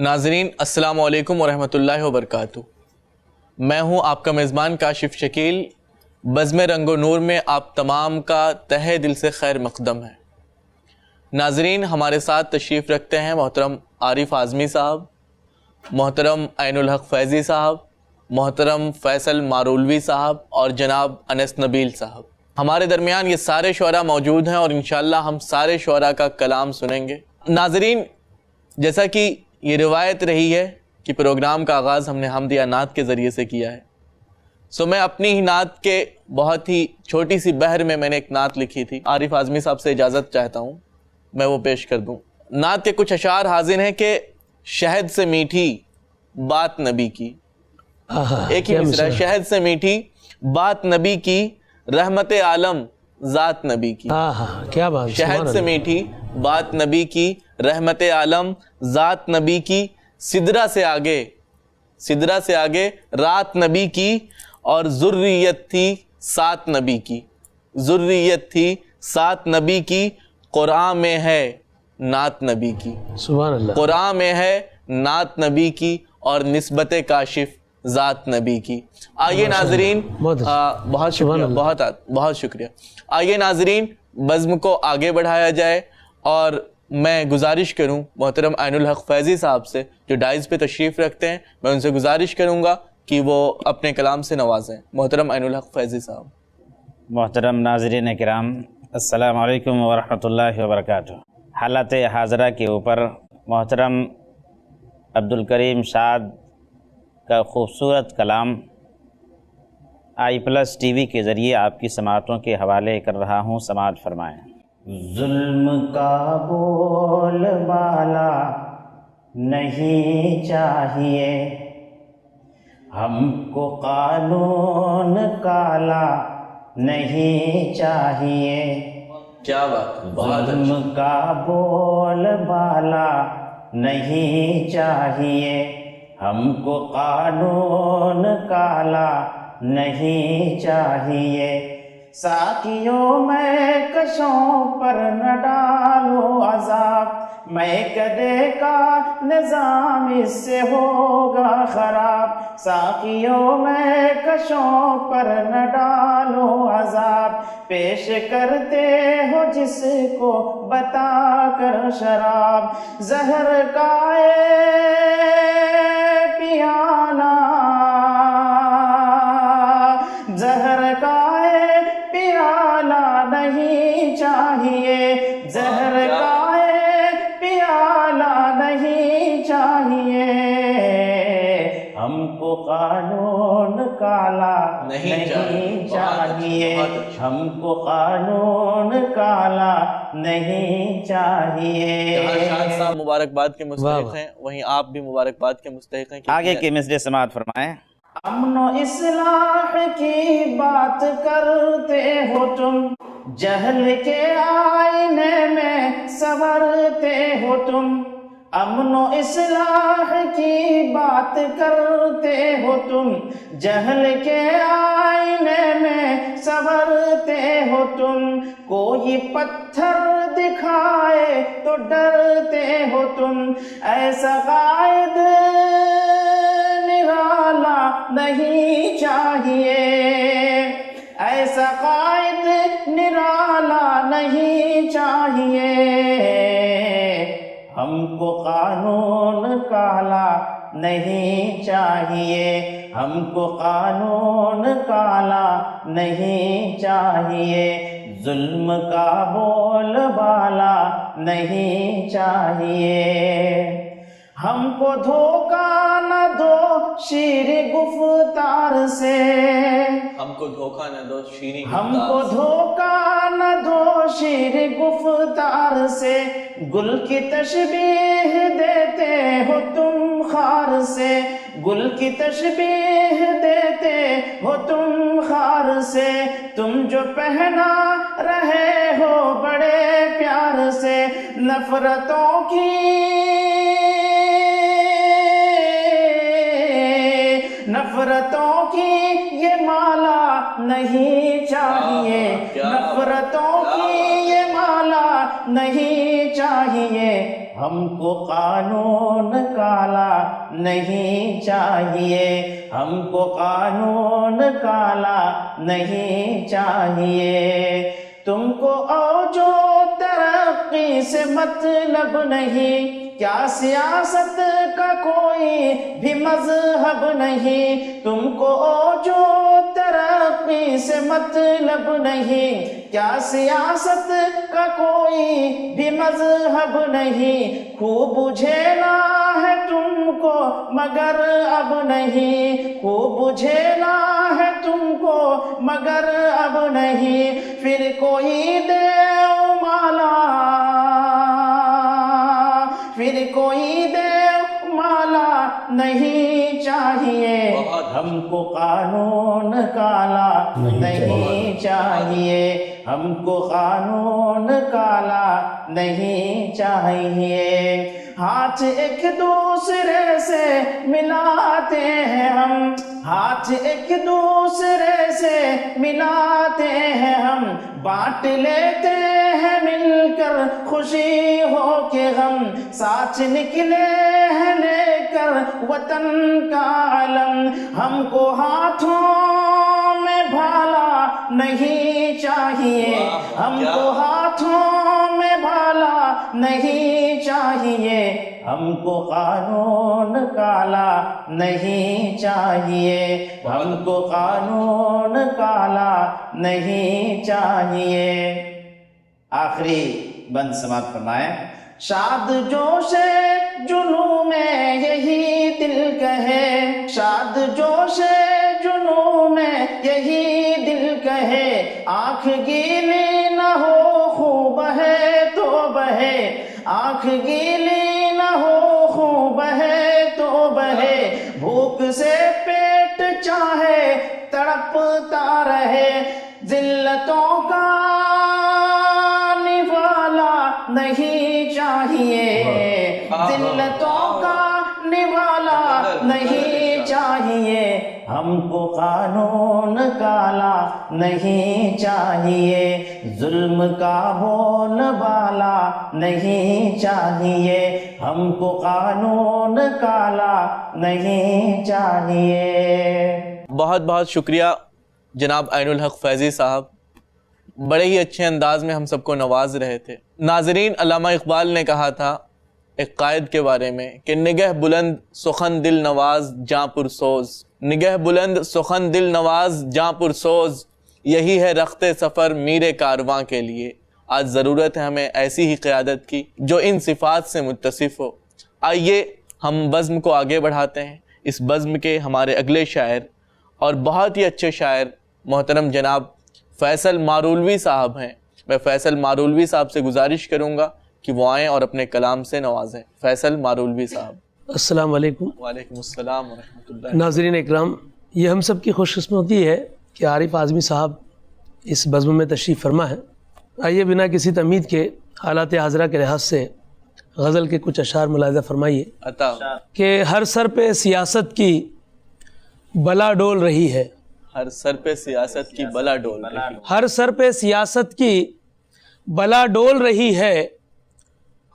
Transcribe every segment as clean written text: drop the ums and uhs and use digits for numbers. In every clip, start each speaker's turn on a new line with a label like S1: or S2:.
S1: ناظرین السلام علیکم ورحمۃ اللہ وبرکاتہ۔ میں ہوں آپ کا میزبان کاشف شکیل۔ بزم رنگ و نور میں آپ تمام کا تہہ دل سے خیر مقدم ہے۔ ناظرین ہمارے ساتھ تشریف رکھتے ہیں محترم عارف اعظمی صاحب، محترم عین الحق فیضی صاحب، محترم فیصل مارولوی صاحب اور جناب انس نبیل صاحب۔ ہمارے درمیان یہ سارے شعراء موجود ہیں اور انشاءاللہ ہم سارے شعراء کا کلام سنیں گے۔ ناظرین جیسا کہ یہ روایت رہی ہے کہ پروگرام کا آغاز ہم نے حمد یا نعت کے ذریعے سے کیا ہے، سو میں اپنی ہی نعت کے بہت ہی چھوٹی سی بحر میں نے ایک نعت لکھی تھی، عارف اعظمی صاحب سے اجازت چاہتا ہوں میں وہ پیش کر دوں۔ نعت کے کچھ اشعار حاضر ہیں کہ شہد سے میٹھی بات نبی کی، ایک ہی مصرع، شہد سے میٹھی بات نبی کی، رحمت عالم ذات نبی کی۔
S2: کیا بات،
S1: شہد سے میٹھی بات نبی کی، رحمت عالم ذات نبی کی، سدرہ سے آگے رات نبی کی، اور ذریت تھی سات نبی کی، ذریت تھی سات نبی کی، قرآن میں ہے نعت نبی کی،
S2: سبحان اللہ،
S1: قرآن میں ہے نعت نبی کی، اور نسبت کاشف ذات نبی کی۔ آئیے ناظرین، بہت شکریہ، بہت شکریہ۔ آئیے ناظرین بزم کو آگے بڑھایا جائے، اور میں گزارش کروں محترم عین الحق فیضی صاحب سے جو ڈائز پہ تشریف رکھتے ہیں، میں ان سے گزارش کروں گا کہ وہ اپنے کلام سے نوازیں۔ محترم عین الحق فیضی صاحب۔
S3: محترم ناظرین کرام، السلام علیکم ورحمۃ اللہ وبرکاتہ۔ حالت حاضرہ کے اوپر محترم عبدالکریم شاد کا خوبصورت کلام آئی پلس ٹی وی کے ذریعے آپ کی سماعتوں کے حوالے کر رہا ہوں، سماعت فرمائیں۔ ظلم کا بول بالا نہیں چاہیے، ہم کو قانون کالا نہیں چاہیے،
S1: کیا بات،
S3: ظلم کا بول بالا نہیں چاہیے، ہم کو قانون کالا نہیں چاہیے، ساقیوں میں کشوں پر نہ ڈالو عذاب، میں کدے کا نظام اس سے ہوگا خراب، ساقیوں میں کشوں پر نہ ڈالو عذاب، پیش کرتے ہو جس کو بتا کر شراب، زہر کا پیالہ، زہر کا پیالہ نہیں چاہیے، زہر کا پیالہ نہیں چاہیے، ہم کو قانون کالا نہیں چاہیے، ہم کو قانون کالا نہیں چاہیے۔
S1: شاد صاحب مبارکباد کے مستحق ہیں، وہیں آپ بھی مبارکباد کے مستحق ہیں۔
S3: آگے کے مصرع سماعت فرمائیں۔
S4: امن و اصلاح کی بات کرتے ہو تم، جہل کے آئینے میں سنورتے ہو تم، امن و اصلاح کی بات کرتے ہو تم، جہل کے آئینے میں سنورتے ہو تم، کوئی پتھر دکھائے تو ڈرتے ہو تم، ایسا قائد نرالا نہیں چاہیے، ایسا قائد نرالا نہیں چاہیے، ہم کو قانون کالا نہیں چاہیے، ہم کو قانون کالا نہیں چاہیے، ظلم کا بول بالا نہیں چاہیے، ہم کو دھوکہ نہ دو شیر گفتار سے،
S1: ہم کو دھوکہ نہ دو شیریں،
S4: ہم کو دھوکہ نہ دو شیر گفتار سے، گل کی تشبیہ دیتے ہو تم خار سے، گل کی تشبیہ دیتے ہو تم خار سے، تم جو پہنا رہے ہو بڑے پیار سے، نفرتوں کی یہ مالا نہیں چاہیے، نفرتوں کی یہ مالا نہیں چاہیے، ہم کو قانون کالا نہیں چاہیے، ہم کو قانون کالا نہیں چاہیے۔ تم کو اوج و ترقی سے مطلب نہیں، کیا سیاست کا کوئی بھی مذہب نہیں۔ تم کو اوج و ترقی سے مطلب نہیں، کیا سیاست کا کوئی بھی مذہب نہیں۔ خوب جھیلا ہے تم کو مگر اب نہیں، خوب جھیلا ہے تم کو مگر اب نہیں۔ پھر کوئی دیو مالا، پھر کوئی دیو مالا نہیں چاہیے، ہم کو قانون کالا نہیں چاہیے، ہم کو قانون کالا نہیں چاہیے۔ ہاتھ ایک دوسرے سے ملاتے ہیں ہم، ہاتھ ایک دوسرے سے ملاتے ہیں ہم، بانٹ لیتے ہیں مل کر خوشی ہو کے غم، ساتھ نکلے ہیں لے کر وطن کا علم۔ ہم کو ہاتھوں میں بھالا نہیں چاہیے، ہم کو ہاتھوں میں بھالا نہیں چاہیے، ہم کو قانون کالا نہیں چاہیے، ہم کو قانون کالا نہیں چاہیے۔ آخری بند سماعت فرمائیں۔ شاد جوش جنوں میں یہی دل کہے، شاد جوش جنوں میں یہی دل کہے، آنکھ گیلی نہ ہو خوب ہے تو بہے، آنکھ گیلی نہ ہو خوب ہے تو بہے، بھوک سے پیٹ چاہے تڑپتا رہے، ذلتوں کا نوالا نہیں چاہیے، ذلتوں کا نوالا نہیں چاہیے، ہم کو قانون کالا نہیں چاہیے، ظلم کا بول بالا نہیں چاہیے، ہم کو قانون کالا نہیں چاہیے۔
S1: بہت بہت شکریہ جناب عین الحق فیضی صاحب، بڑے ہی اچھے انداز میں ہم سب کو نواز رہے تھے۔ ناظرین، علامہ اقبال نے کہا تھا ایک قائد کے بارے میں کہ نگہ بلند سخن دل نواز جاں پرسوز، نگہ بلند سخن دل نواز جاں پرسوز، یہی ہے رخت سفر میر کارواں کے لیے۔ آج ضرورت ہے ہمیں ایسی ہی قیادت کی جو ان صفات سے متصف ہو۔ آئیے ہم بزم کو آگے بڑھاتے ہیں۔ اس بزم کے ہمارے اگلے شاعر اور بہت ہی اچھے شاعر محترم جناب فیصل مارولوی صاحب ہیں۔ میں فیصل مارولوی صاحب سے گزارش کروں گا کہ وہ آئیں اور اپنے کلام سے نوازیں۔ فیصل مارولوی صاحب۔
S2: السلام علیکم۔
S1: وعلیکم السلام ورحمۃ اللہ۔
S2: ناظرین اکرام، یہ ہم سب کی خوش قسمتی ہے کہ عارف اعظمی صاحب اس بزم میں تشریف فرما ہے۔ آئیے بنا کسی تمہید کے حالات حاضرہ کے لحاظ سے غزل کے کچھ اشعار ملاحظہ فرمائیے کہ ہر سر پہ سیاست کی بلا ڈول رہی ہے،
S1: ہر سر پہ سیاست کی بلا ڈول رہی ہے،
S2: ہر سر پہ سیاست کی بلا ڈول رہی ہے،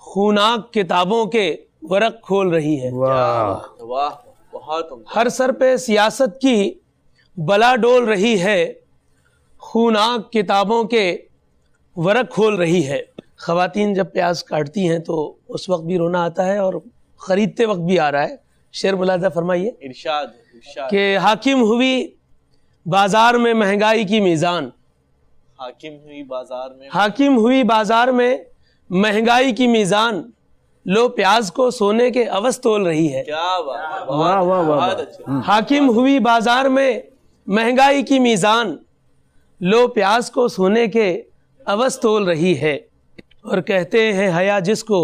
S2: خوناک کتابوں کے ورق کھول رہی ہے۔
S1: واہ، بہت عمدہ۔
S2: ہر سر پہ سیاست کی بلا ڈول رہی ہے، خوناک کتابوں کے ورق کھول رہی ہے۔ خواتین جب پیاز کاٹتی ہیں تو اس وقت بھی رونا آتا ہے اور خریدتے وقت بھی آ رہا ہے۔ شعر ملاحظہ فرمائیے
S1: ارشاد
S2: کہ حاکم ہوئی بازار میں مہنگائی کی میزان،
S1: حاکم ہوئی بازار میں،
S2: حاکم ہوئی بازار میں مہنگائی کی میزان، لو پیاز کو سونے کے عوض تول رہی ہے۔
S1: کیا بات، بہت اچھا۔
S2: حاکم ہوئی بازار میں مہنگائی کی میزان، لو پیاز کو سونے کے عوض تول رہی ہے۔ اور کہتے ہیں حیا جس کو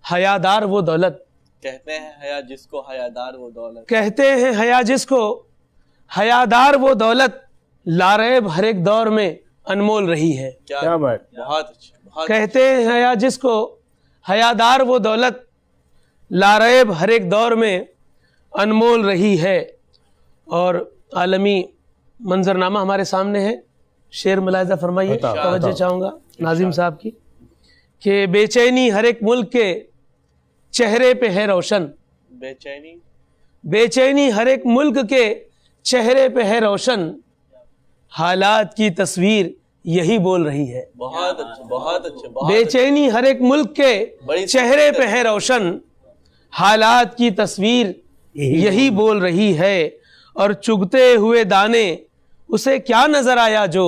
S2: حیادار وہ دولت،
S1: کہتے ہیں حیا جس کو حیادار وہ دولت،
S2: کہتے ہیں حیا جس کو حیادار وہ دولت، لاریب ہر ایک دور میں انمول رہی ہے۔
S1: کیا بات، بہت اچھا، بہت
S2: کہتے ہیں حیا جس کو حیادار وہ دولت، لاریب ہر ایک دور میں انمول رہی ہے۔ اور عالمی منظرنامہ ہمارے سامنے ہے، شعر ملاحظہ فرمائیے، توجہ چاہوں گا ناظم صاحب کی کہ بے چینی ہر ایک ملک کے چہرے پہ ہے روشن، بے چینی ہر ایک ملک کے چہرے پہ ہے روشن، حالات کی تصویر یہی بول رہی ہے۔
S1: بہت اچھا، بہت اچھا،
S2: بے چینی ہر ایک ملک کے چہرے پہ ہے روشن، حالات کی تصویر یہی بول رہی ہے، اور چگتے ہوئے دانے اسے کیا نظر آیا جو،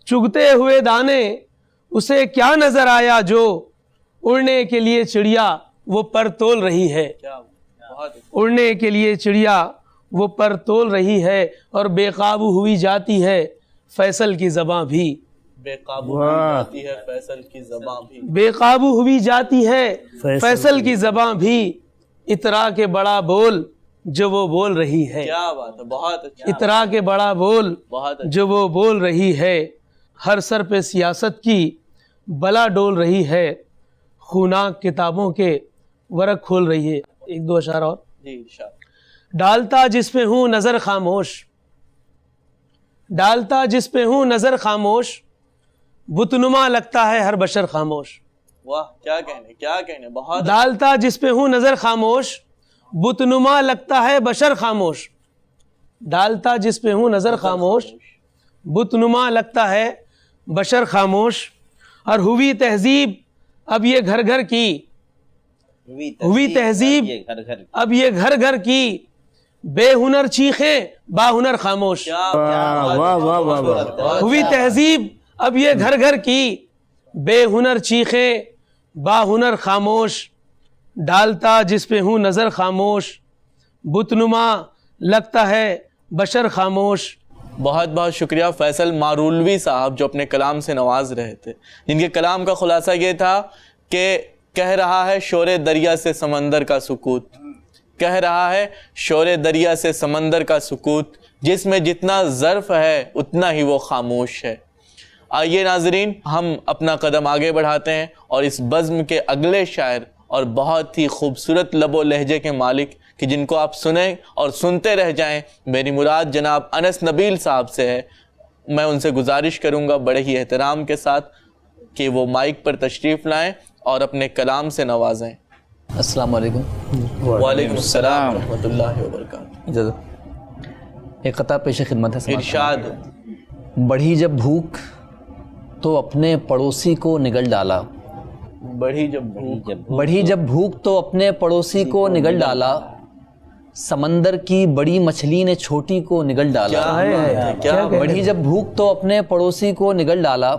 S2: چگتے ہوئے دانے اسے کیا نظر آیا جو، اڑنے کے لیے چڑیا وہ پر تول رہی ہے، اڑنے کے لیے چڑیا وہ پر تول رہی ہے، اور بے قابو ہوئی جاتی ہے فیصل کی زباں بھی،
S1: بے قابو ہوئی جاتی ہے فیصل کی زباں بھی،
S2: بے قابو ہوئی جاتی ہے فیصل کی زباں بھی، اترا کے بڑا بول جو وہ بول رہی ہے،
S1: کیا بات ہے، بہت اچھا،
S2: اترا کے بڑا بول
S1: بہت اچھا،
S2: جو وہ بول رہی ہے، ہر سر پہ سیاست کی بلا ڈول رہی ہے، خوناک کتابوں کے ورق کھول رہی ہے۔ ایک دو اشعار اور۔
S1: جی ارشاد۔
S2: ڈالتا جس پہ ہوں نظر خاموش، ڈالتا جس پہ ہوں نظر خاموش، بت نما لگتا ہے ہر بشر خاموش،
S1: واہ کیا کہنے، کیا کہنے، بہت
S2: ڈالتا جس پہ ہوں نظر خاموش، بت نما لگتا ہے بشر خاموش، ڈالتا جس پہ ہوں نظر خاموش، بت نما لگتا ہے بشر خاموش، اور ہوئی تہذیب اب یہ گھر گھر کی، ہوئی تہذیب اب یہ گھر گھر کی، بے ہنر چیخیں با ہنر خاموش، ہوئی تہذیب اب یہ گھر گھر کی، بے ہنر چیخیں با ہنر خاموش، ڈالتا جس پہ ہوں نظر خاموش، بت نما لگتا ہے بشر خاموش۔
S1: بہت بہت شکریہ فیصل مارولوی صاحب جو اپنے کلام سے نواز رہے تھے، جن کے کلام کا خلاصہ یہ تھا کہ کہہ رہا ہے شور دریا سے سمندر کا سکوت، کہہ رہا ہے شور دریا سے سمندر کا سکوت، جس میں جتنا ظرف ہے اتنا ہی وہ خاموش ہے۔ آئیے ناظرین ہم اپنا قدم آگے بڑھاتے ہیں اور اس بزم کے اگلے شاعر اور بہت ہی خوبصورت لب و لہجے کے مالک کہ جن کو آپ سنیں اور سنتے رہ جائیں، میری مراد جناب انس نبیل صاحب سے ہے۔ میں ان سے گزارش کروں گا بڑے ہی احترام کے ساتھ کہ وہ مائک پر تشریف لائیں اور اپنے کلام سے نوازیں۔
S5: السلام علیکم۔
S1: وعلیکم السلام ورحمۃ اللہ وبرکاتہ۔
S5: اجازت، ایک قطعہ پیش خدمت ہے۔
S1: ارشاد۔
S5: بڑھی جب بھوک تو اپنے پڑوسی کو نگل ڈالا،
S1: بڑھی جب بھوک،
S5: بڑھی جب بھوک تو اپنے پڑوسی کو نگل ڈالا، سمندر کی بڑی مچھلی نے چھوٹی کو نگل ڈالا، بڑھی جب بھوک تو اپنے پڑوسی کو نگل ڈالا،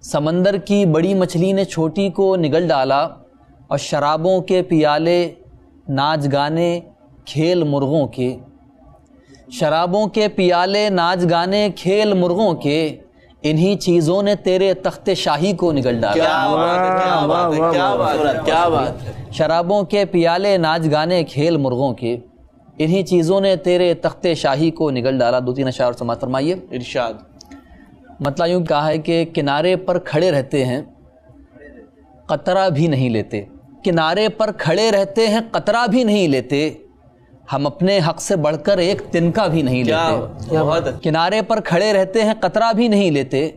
S5: سمندر کی بڑی مچھلی نے چھوٹی کو نگل ڈالا، اور شرابوں کے پیالے ناچ گانے کھیل مرغوں کے، شرابوں کے پیالے ناچ گانے کھیل مرغوں کے، انہی چیزوں نے تیرے تخت شاہی کو نگل ڈالا۔
S1: کیا بات ہے،
S5: شرابوں کے پیالے ناچ گانے کھیل مرغوں کے، انہی چیزوں نے تیرے تخت شاہی کو نگل ڈالا۔ دو تین اشعار سماعت فرمائیے۔
S1: ارشاد۔
S5: مطلب یوں کہا ہے کہ کنارے پر کھڑے رہتے ہیں قطرہ بھی نہیں لیتے، کنارے پر کھڑے رہتے ہیں قطرہ بھی نہیں لیتے، ہم اپنے حق سے بڑھ کر ایک تنکا بھی نہیں لیتے۔ کنارے پر کھڑے رہتے ہیں قطرہ بھی نہیں لیتے،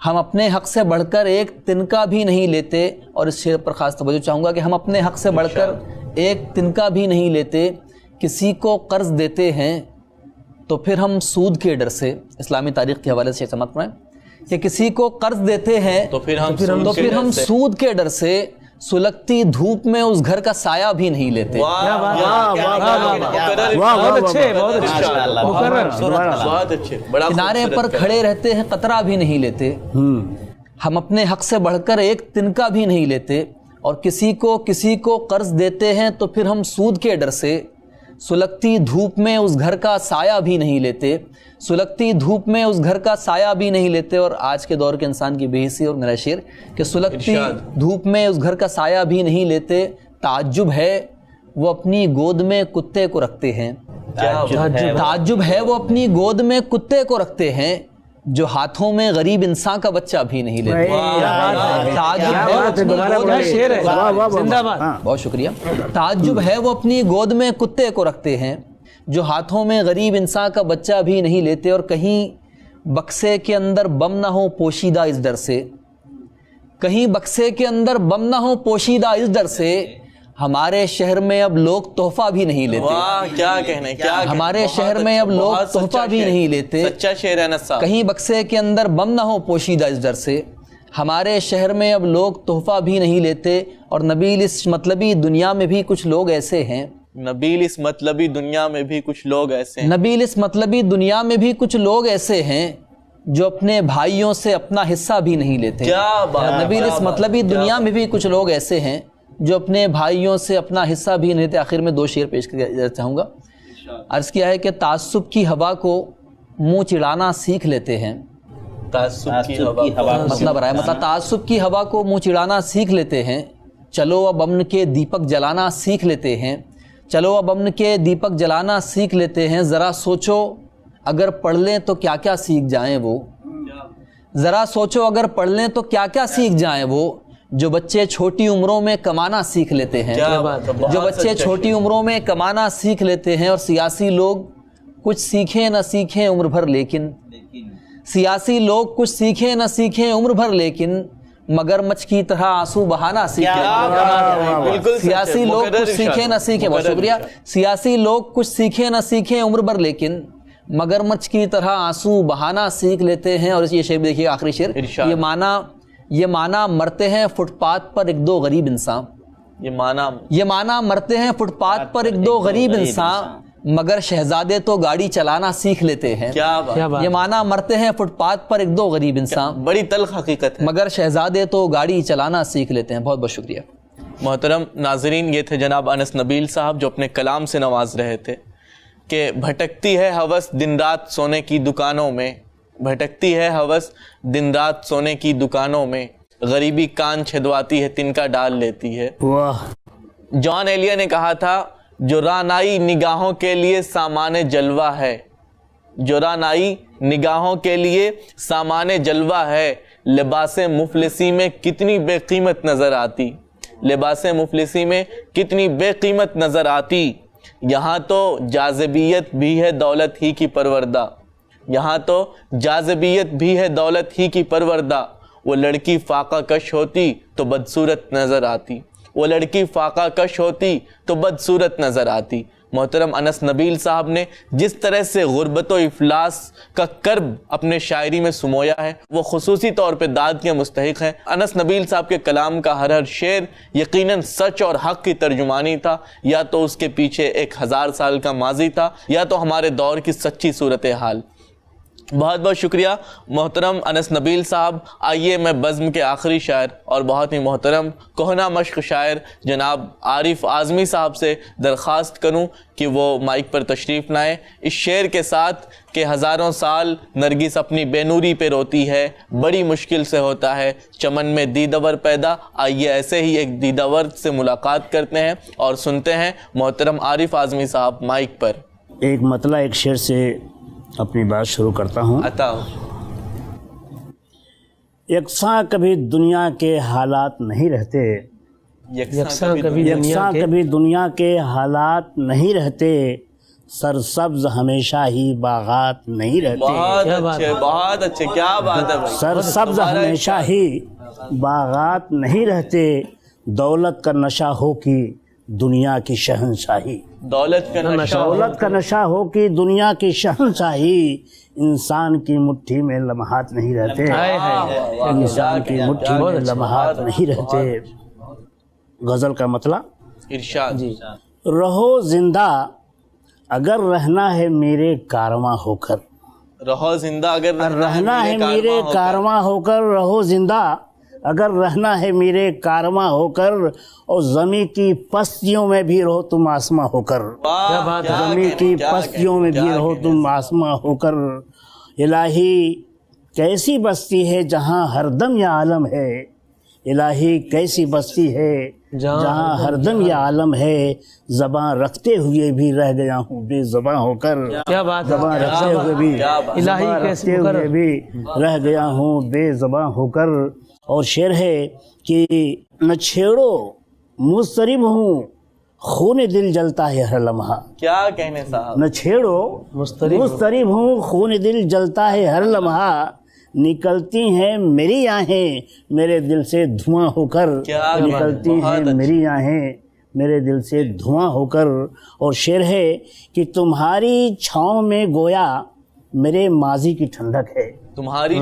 S5: ہم اپنے حق سے بڑھ کر ایک تنکا بھی نہیں لیتے۔ اور اس شعر پر خاص توجہ چاہوں گا کہ ہم اپنے حق سے بڑھ کر ایک تنکا بھی نہیں لیتے، کسی کو قرض دیتے ہیں تو پھر ہم سود کے ڈر سے، اسلامی تاریخ کے حوالے سے سمجھ پائیں کہ کسی کو قرض دیتے ہیں
S1: تو پھر ہم
S5: سود کے ڈر سے سلگتی دھوپ میں اس گھر کا سایہ بھی نہیں لیتے۔ کنارے پر کھڑے رہتے ہیں قطرہ بھی نہیں لیتے، ہم اپنے حق سے بڑھ کر ایک تنکا بھی نہیں لیتے، اور کسی کو قرض دیتے ہیں تو پھر ہم سود کے ڈر سے سلگتی دھوپ میں اس گھر کا سایہ بھی نہیں لیتے، سلگتی دھوپ میں اس گھر کا سایہ بھی نہیں لیتے۔ اور آج کے دور کے انسان کی بے حسی اور میرا شعر کہ سلگتی دھوپ میں اس گھر کا سایہ بھی نہیں لیتے، تعجب ہے وہ اپنی گود میں کتے کو رکھتے ہیں، تعجب ہے وہ اپنی گود میں کتے کو رکھتے ہیں، جو ہاتھوں میں غریب انسان کا بچہ بھی نہیں لیتے۔ بہت شکریہ۔ تعجب ہے وہ اپنی گود میں کتے کو رکھتے ہیں، جو ہاتھوں میں غریب انسان کا بچہ بھی نہیں لیتے، اور کہیں بکسے کے اندر بم نہ ہو پوشیدہ اس ڈر سے، کہیں بکسے کے اندر بم نہ ہو پوشیدہ اس ڈر سے، ہمارے شہر میں اب لوگ تحفہ بھی نہیں لیتے۔
S1: واہ کیا کہنے، کیا
S5: ہمارے شہر میں اب لوگ تحفہ بھی نہیں لیتے۔
S1: سچا شعر ہے انس صاحب۔
S5: کہیں بکسے کے اندر بم نہ ہو پوشیدہ اس ڈر سے، ہمارے شہر میں اب لوگ تحفہ بھی نہیں لیتے۔ اور نبیل اس مطلبی دنیا میں بھی کچھ لوگ ایسے ہیں،
S1: نبیل اس مطلبی دنیا میں بھی کچھ لوگ ایسے ہیں،
S5: نبیل اس مطلبی دنیا میں بھی کچھ لوگ ایسے ہیں جو اپنے بھائیوں سے اپنا حصہ بھی نہیں لیتے۔
S1: کیا بات،
S5: نبیل اس مطلبی دنیا میں بھی کچھ لوگ ایسے ہیں جو اپنے بھائیوں سے اپنا حصہ بھی نہیں لیتے۔ آخر میں 2 شعر پیش کرنا چاہوں گا۔ عرض کیا ہے کہ تعصب کی ہوا کو منہ چڑھانا سیکھ لیتے ہیں۔
S1: تعصب کی ہوا
S5: مطلب رہا ہے، مطلب تعصب کی ہوا کو منہ چڑھانا سیکھ لیتے ہیں۔ چلو اب امن کے دیپک جلانا سیکھ لیتے ہیں، چلو اب امن کے دیپک جلانا سیکھ لیتے ہیں۔ ذرا سوچو اگر پڑھ لیں تو کیا کیا سیکھ جائیں وہ، ذرا سوچو اگر پڑھ لیں تو کیا کیا سیکھ جائیں وہ، جو بچے چھوٹی عمروں میں کمانا سیکھ لیتے ہیں، جو بچے چھوٹی عمروں میں کمانا سیکھ لیتے ہیں۔ اور سیاسی لوگ کچھ سیکھیں نہ سیکھیں عمر بھر لیکن، سیاسی لوگ کچھ سیکھیں نہ سیکھیں عمر بھر لیکن، مگر مچھ کی طرح آنسو بہانا سیکھیں۔ سیاسی لوگ کچھ سیکھیں نہ سیکھیں، بہت شکریہ۔ سیاسی لوگ کچھ سیکھیں نہ سیکھیں عمر بھر لیکن، مگر مچھ کی طرح آنسو بہانا سیکھ لیتے ہیں۔ اور یہ شعر دیکھیے آخری شعر، یہ مانا مرتے ہیں فٹ پاتھ پر 1-2 غریب انسان، یہ مانا مرتے ہیں فٹ پاتھ پر 1-2 غریب انسان، مگر شہزادے تو گاڑی چلانا سیکھ لیتے ہیں۔ یہ مانا مرتے ہیں فٹ پاتھ پر 1-2 غریب انسان،
S1: بڑی تلخ حقیقت ہے،
S5: مگر شہزادے تو گاڑی چلانا سیکھ لیتے ہیں۔ بہت بہت شکریہ۔
S1: محترم ناظرین، یہ تھے جناب انس نبیل صاحب جو اپنے کلام سے نواز رہے تھے کہ بھٹکتی ہے ہوس دن رات سونے کی دکانوں میں، بھٹکتی ہے ہوس دن رات سونے کی دکانوں میں، غریبی کان چھدواتی ہے تنکا ڈال لیتی ہے۔ جان ایلیا نے کہا تھا جو رانائی نگاہوں کے لیے سامان جلوہ ہے، جو رانائی نگاہوں کے لیے سامان جلوہ ہے، لباس مفلسی میں کتنی بے قیمت نظر آتی، لباس مفلسی میں کتنی بے قیمت نظر آتی۔ یہاں تو جاذبیت بھی ہے دولت ہی کی پروردہ، یہاں تو جاذبیت بھی ہے دولت ہی کی پروردہ، وہ لڑکی فاقہ کش ہوتی تو بدصورت نظر آتی، وہ لڑکی فاقہ کش ہوتی تو بدصورت نظر آتی۔ محترم انس نبیل صاحب نے جس طرح سے غربت و افلاس کا کرب اپنے شاعری میں سمویا ہے وہ خصوصی طور پہ داد کے مستحق ہیں۔ انس نبیل صاحب کے کلام کا ہر شعر یقیناً سچ اور حق کی ترجمانی تھا، یا تو اس کے پیچھے 1000 سال کا ماضی تھا، یا تو ہمارے دور کی سچی صورتحال۔ بہت بہت شکریہ محترم انس نبیل صاحب۔ آئیے میں بزم کے آخری شاعر اور بہت ہی محترم کہنا مشق شاعر جناب عارف اعظمی صاحب سے درخواست کروں کہ وہ مائک پر تشریف لائیں اس شعر کے ساتھ کہ 1000 سال نرگس اپنی بے نوری پہ روتی ہے، بڑی مشکل سے ہوتا ہے چمن میں دیدور پیدا۔ آئیے ایسے ہی ایک دیدور سے ملاقات کرتے ہیں اور سنتے ہیں محترم عارف اعظمی صاحب مائک پر۔
S6: ایک مطلع ایک شعر سے اپنی بات شروع کرتا ہوں۔ یکساں کبھی دنیا کے حالات نہیں رہتے،
S2: یکساں کبھی
S6: دنیا کے حالات نہیں رہتے، سرسبز ہمیشہ ہی باغات نہیں رہتے،
S1: بہت اچھے، کیا بات ہے بھائی،
S6: سرسبز ہمیشہ ہی باغات نہیں رہتے، دولت کا نشہ ہو کی دنیا کی شہنشاہی،
S1: دولت
S6: کا نشہ ہو کہ دنیا کی شہنشاہی، انسان کی مٹھی میں لمحات نہیں رہتے، انسان کی مٹھی میں لمحات نہیں رہتے۔ غزل کا مطلع
S1: ارشاد جی۔
S6: رہو زندہ اگر رہنا ہے میرے کارواں ہو کر،
S1: رہو زندہ اگر
S6: رہنا ہے میرے کارواں ہو کر، رہو زندہ اگر رہنا ہے میرے کارواں ہو کر، اور زمین کی پستیوں میں بھی رہو تم آسماں ہو کر، زمین کی پستیوں میں بھی رہو تم آسماں ہو کر۔ الہی کیسی بستی ہے جہاں ہر دم یہ عالم ہے، الہی کیسی بستی ہے جہاں ہر دم یہ عالم ہے، زباں رکھتے ہوئے بھی رہ گیا ہوں بے زباں ہو کر، زباں رکھتے ہوئے بھی رہ گیا ہوں بے زباں ہو کر۔ اور شعر ہے کہ نہ چھیڑو مضطرب ہوں خون دل جلتا ہے ہر لمحہ،
S1: کیا کہنے صاحب،
S6: نہ چھیڑو مضطرب ہوں خون دل جلتا ہے ہر لمحہ، نکلتی ہیں میری آہیں میرے دل سے دھواں ہو کر، نکلتی ہیں میری آہیں میرے دل سے دھواں ہو کر۔ اور شعر ہے کہ تمہاری چھاؤں میں گویا میرے ماضی کی ٹھنڈک ہے،
S1: تمہاری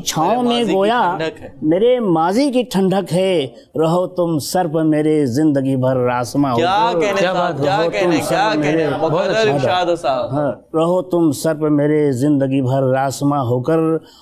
S6: چھاؤں میں گویا میرے ماضی کی ٹھنڈک ہے، رہو تم سر پہ میرے زندگی بھر آسماں ہو کر، رہو تم سر پہ میرے زندگی بھر آسماں ہو کر۔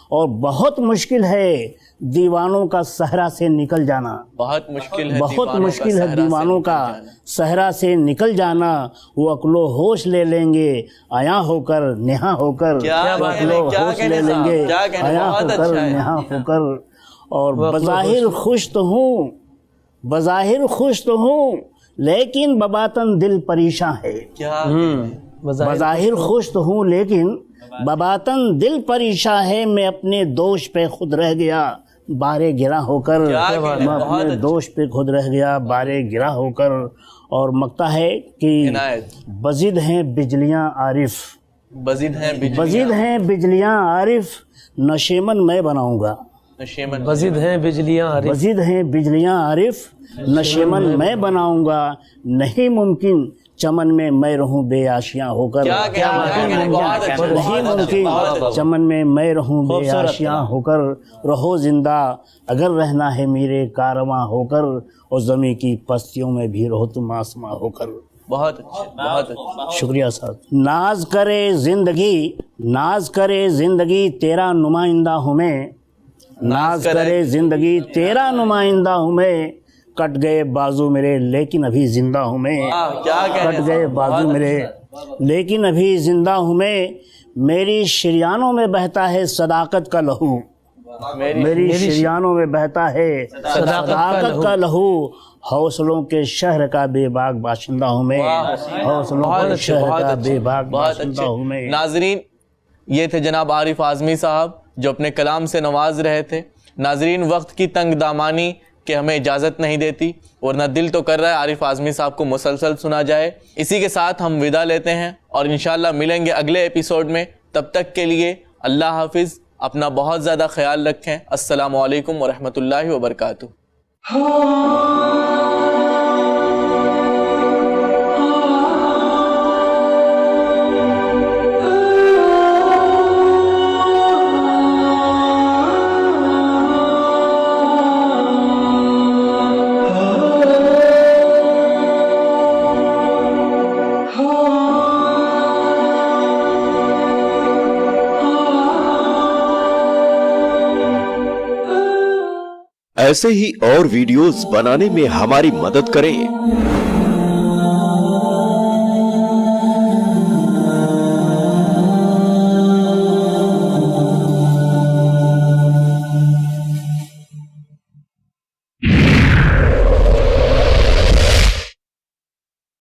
S6: اور بہت مشکل ہے دیوانوں کا صحرا سے نکل جانا،
S1: بہت مشکل
S6: ہے دیوانوں کا صحرا سے نکل جانا، وہ عقل و ہوش لے لیں گے عیاں ہو کر نہاں ہو کر، عقل و ہوش لے لیں گے عیاں ہو کر نہاں ہو کر۔ اور بظاہر خوش تو ہوں لیکن بباطن دل پریشاں ہے، بظاہر خوش تو ہوں لیکن بباطن دل پریشاں ہے، میں اپنے دوش پہ خود رہ گیا بارے گرا ہو کر، میں اپنے دوش پہ خود رہ گیا بارے گرا ہو کر۔ اور مکتا ہے کہ بزد ہیں بجلیاں عارف، بزد ہیں بجلیاں عارف، نشیمن میں بناؤں گا،
S2: بزد ہیں بجلیاں عارف، نشیمن میں بناؤں گا، نہیں ممکن چمن میں میں رہوں بے آشیاں ہو کر، نہیں ممکن چمن میں میں رہوں بے آشیاں ہو کر، رہو زندہ اگر رہنا ہے میرے کارواں ہو کر، اور زمین کی پستیوں میں بھی رہو تم آسماں ہو کر۔
S1: بہت اچھا،
S6: شکریہ صاحب۔ ناز کرے زندگی تیرا نمائندہ ہوں میں، ناز کرے زندگی تیرا نمائندہ ہوں میں، کٹ گئے بازو میرے لیکن ابھی زندہ ہوں میں، کٹ گئے بازو میرے لیکن ابھی زندہ ہوں میں، میری شریانوں میں بہتا ہے صداقت کا لہو، میری شریانوں میں بہتا ہے صداقت کا لہو، حوصلوں کے شہر کا بے باک باشندہ ہوں میں، حوصلوں کے شہر کا بے باک باشندہ ہوں میں۔
S1: ناظرین، یہ تھے جناب عارف اعظمی صاحب جو اپنے کلام سے نواز رہے تھے۔ ناظرین، وقت کی تنگ دامانی کہ ہمیں اجازت نہیں دیتی، ورنہ دل تو کر رہا ہے عارف اعظمی صاحب کو مسلسل سنا جائے۔ اسی کے ساتھ ہم ودا لیتے ہیں اور انشاءاللہ ملیں گے اگلے ایپیسوڈ میں۔ تب تک کے لیے اللہ حافظ، اپنا بہت زیادہ خیال رکھیں۔ السلام علیکم ورحمۃ اللہ وبرکاتہ۔
S7: ایسے ہی اور ویڈیوز بنانے میں ہماری مدد کریں۔